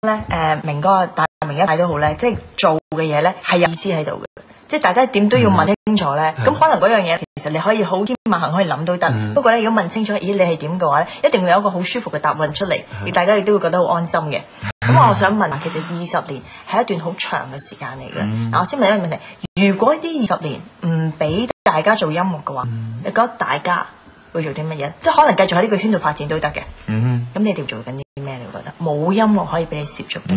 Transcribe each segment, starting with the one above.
咧，明哥大明一派都好咧，即係做嘅嘢咧係有意思喺度嘅。即係大家點都要問清楚咧，咁可能嗰樣嘢其實你可以好天馬行可以諗都得。不過咧，如果問清楚，咦你係點嘅話咧，一定會有一個好舒服嘅答案出嚟，而大家亦都會覺得好安心嘅。咁我想問，其實20年係一段好長嘅時間嚟嘅。嗱，我先問一個問題：如果呢20年唔俾大家做音樂嘅話，你覺得大家會做啲乜嘢？即係可能繼續喺呢個圈度發展都得嘅。咁你哋做緊啲咩？你覺得冇音樂可以俾你涉足得？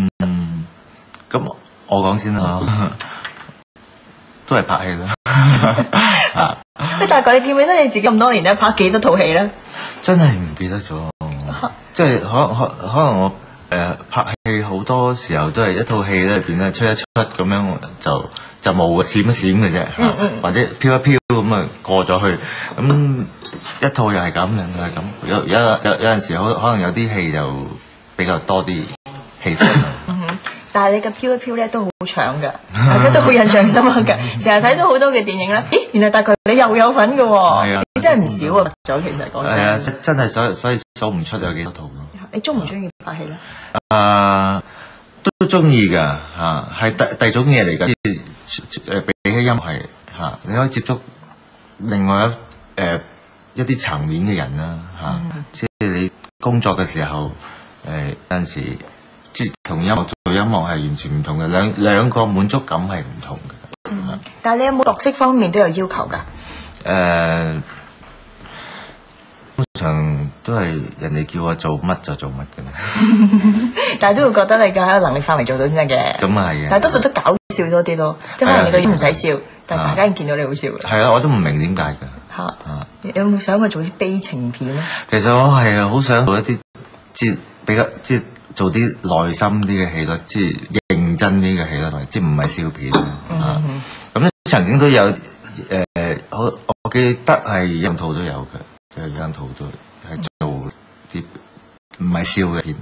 咁我講先啦。都係拍戲啦。大概你記唔記得你自己咁多年咧拍幾多套戲咧？真係唔記得咗，即係可能我拍戲好多時候都係一套戲咧入邊咧出一出咁樣就冇閃一閃嘅啫，或者飄一飄咁啊過咗去，咁一套又係咁，又係咁。有陣時可能有啲戲就比較多啲氣氛。但係你嘅飄一飄咧都好長㗎，大家都好印象深刻㗎。成日睇到好多嘅電影咧，咦，原來大概你又有份㗎喎，你真係唔少啊！咗其實講真，係啊，真係所以數唔出有幾多套咯。你中唔中意拍戲咧？都中意㗎嚇，係第二種嘢嚟㗎。比起音樂係嚇，你可以接觸另外一啲層面嘅人啦嚇，即係你工作嘅時候有陣時。即係同音樂做音樂係完全唔同嘅，兩個滿足感係唔同嘅。但係你有冇角色方面都有要求㗎？通常都係人哋叫我做乜就做乜嘅。但係都會覺得你嘅喺個能力範圍做到先得嘅。咁係嘅。但係多數都搞笑多啲咯，即係可能你個樣唔使笑，但係大家已經見到你好笑嘅。係啊，我都唔明點解㗎。有冇想過做啲悲情片咧？其實我係好想做一啲比較做啲內心啲嘅戲咯，即係認真啲嘅戲咯，即係唔係笑片咁曾經都有我記得係有套都有嘅，有套都係做啲唔係笑嘅片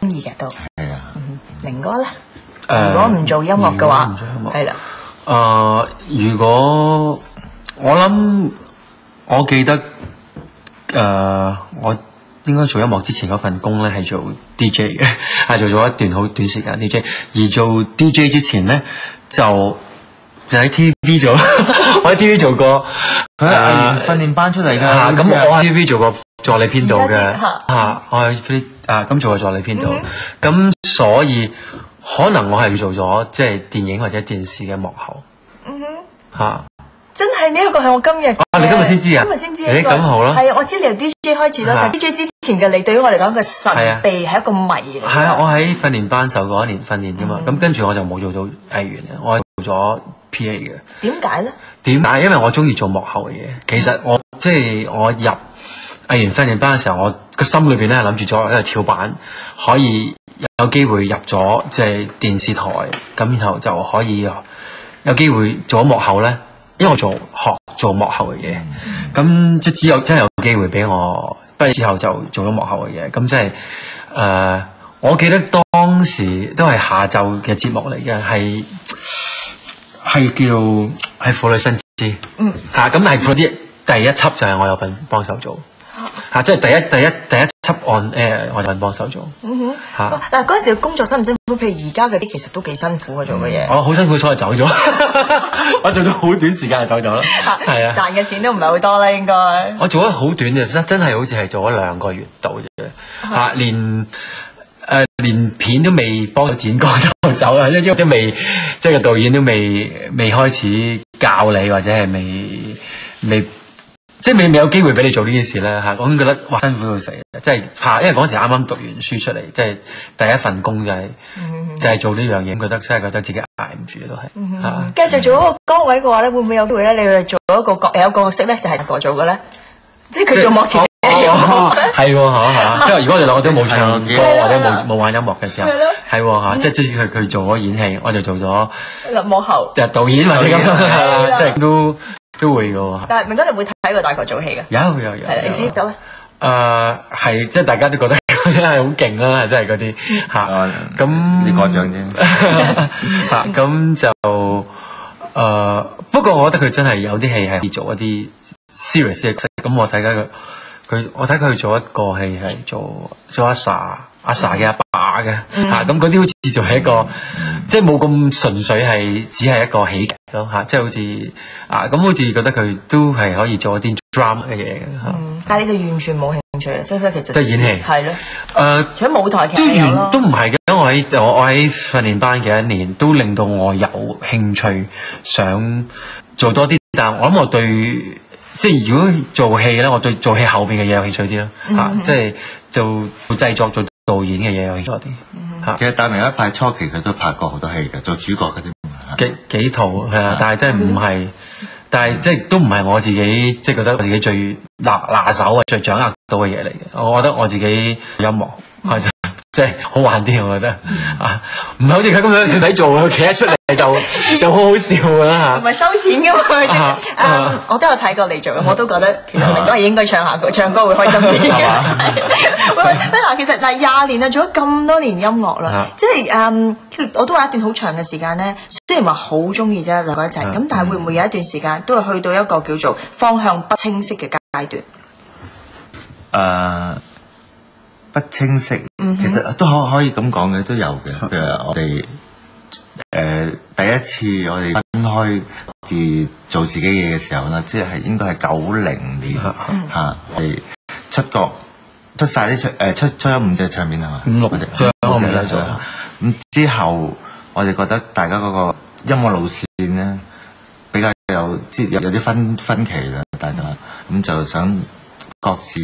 中意嘅都係啊。明哥咧，如果唔做音樂嘅話，係啦。如果我諗，我記得我應該做音樂之前嗰份工咧係做 DJ 嘅，係做咗一段好短時間 DJ。而做 DJ 之前咧就喺 TV 做，我喺 TV 做過訓練班出嚟㗎。咁我喺 TV 做過助理編導嘅，我喺咁做過助理編導。咁所以可能我係做咗即係電影或者電視嘅幕後。真係呢一個係我今日你今日先知啊？今日先知呢個咁好啦。係啊，我知你由 DJ 開始啦，但 DJ 之前嘅你對於我嚟講個神秘係一個謎嚟。係啊，我喺訓練班受過1年訓練啫嘛，咁跟住我就冇做到藝員啊，我做咗 PA 嘅。點解咧？點解？因為我中意做幕後嘅嘢。其實我即係我入藝員訓練班嘅時候，我個心裏邊咧係諗住做一個跳板，可以有機會入咗即係電視台，咁然後就可以有機會做咗幕後咧。因為我學做幕後嘅嘢，咁即只有真係有機會俾我畢業之後就做咗幕後嘅嘢，咁即係我記得當時都係下晝嘅節目嚟嘅，係叫係婦女新知，咁係婦女知第一輯就係我有份幫手做，即係第一輯on air 我有份幫手做。但係嗰陣時嘅工作辛唔辛苦？譬如而家嗰啲其實都幾辛苦嘅做嘅嘢。我好辛苦，所以走咗。我做咗好短時間就走咗啦。係啊，賺嘅錢都唔係好多啦，應該。我做咗好短嘅，真係好似係做咗2個月度啫。連片都未幫佢剪過就走啦，因為都未即係個導演都未開始教你，或者係未。即係未有機會俾你做呢件事咧嚇，我已經覺得哇辛苦到死，即係怕，因為嗰陣時啱啱讀完書出嚟，即係第一份工就係做呢樣嘢，覺得真係覺得自己捱唔住都係嚇。繼續做嗰個崗位嘅話咧，會唔會有機會咧？你去做一個有個角色咧，就係個做嘅咧，即係佢做幕前係喎嚇，因為如果我哋兩個都冇唱歌或者冇玩音樂嘅時候，係喎嚇，即係佢做咗演戲，我就做咗幕後，就導演或者咁，即係都會嘅喎。但係明哥，你會睇過大個做戲嘅？有。係你知走咧？係即係大家都覺得真係好勁啦，真係嗰啲嚇。咁你講獎啫。咁就不過我覺得佢真係有啲戲係做一啲 serious 嘅角色。咁我睇佢做一個戲係做阿 Sa，阿 Sa 嘅阿爸嘅嚇，咁嗰啲好似就係一個即係冇咁純粹係只係一個喜劇咯嚇，即係好似咁好似覺得佢都係可以做一啲 drama 嘅嘢嘅嚇。但係你就完全冇興趣啊，所以其實都係演戲係咯。除咗舞台劇都有咯，都唔係嘅，我喺訓練班嘅一年都令到我有興趣想做多啲，但係我諗我對即係如果做戲咧，我對做戲後邊嘅嘢有興趣啲咯嚇，即係做製作做導演嘅嘢有興趣多啲嚇。其實大明一派初期佢都拍過好多戲嘅，做主角嗰啲幾套係啊，但係真係唔係。但係即係都唔係我自己，即係覺得我自己最拿手啊，最掌握到嘅嘢嚟嘅。我覺得我自己音樂係即係好玩啲，我覺得唔係好似佢咁樣佢睇做，佢企得出嚟就好好笑㗎啦嚇。唔係收錢㗎嘛，我都有睇過你做，我都覺得其實明哥係應該唱下歌，唱歌會開心啲嘅。喂，嗱，其實嗱20年啊，做咗咁多年音樂啦，即係我都話一段好長嘅時間咧。雖然話好中意啫兩個一齊，咁但係會唔會有一段時間都係去到一個叫做方向不清晰嘅階段？不清晰，其實都可以咁講嘅，都有嘅。譬如我哋第一次我哋分開自做自己嘢嘅時候啦，即係應該係90年嚇，我哋出國出晒啲出咗5隻唱片係嘛？5、6隻，我唔記得咗。咁之後我哋覺得大家嗰個音樂路線咧比較有啲分歧啦，大家咁就想各自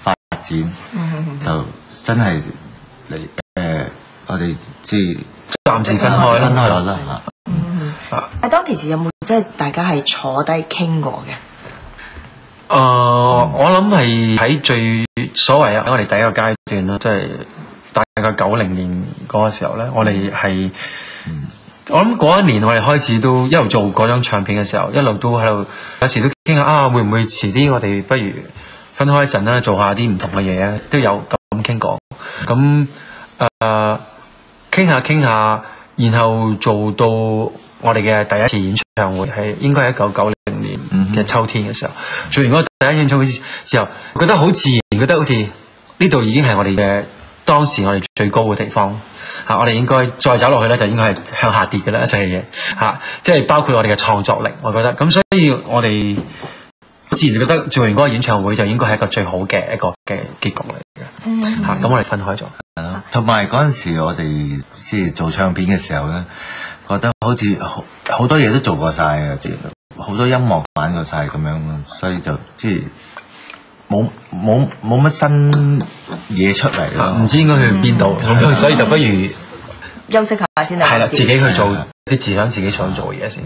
發展，就真係嚟我哋即係暫時分開咗啦嚇。但當其時有冇即係大家係坐低傾過嘅？我諗係喺最所謂喺我哋第一個階段啦，即係大概90年嗰個時候咧，我哋係。我諗嗰一年我哋開始都一路做嗰張唱片嘅時候，一路都喺度，有時都傾下會唔會遲啲我哋不如分開一陣啦，做下啲唔同嘅嘢啊，都有咁傾過。咁傾下，然後做到我哋嘅第一次演唱會係應該係1990年嘅秋天嘅時候，做完嗰個第一次演唱會之後，覺得好自然，覺得好似呢度已經係我哋嘅當時我哋最高嘅地方。我哋應該再走落去咧，就應該係向下跌嘅啦，一切嘅嘢即係包括我哋嘅創作力，我覺得咁，所以我哋自然覺得做完嗰個演唱會就應該係一個最好嘅一個嘅結局嚟嘅咁我哋分開咗。同埋嗰陣時我哋即係做唱片嘅時候咧，覺得好似好多嘢都做過晒啊，即係好多音樂玩過晒咁樣，所以就即係冇乜新嘢出嚟咯，唔知應該去邊度，所以就不如休息下先啦。係啦，自己去做啲自己想自己想做嘅嘢先。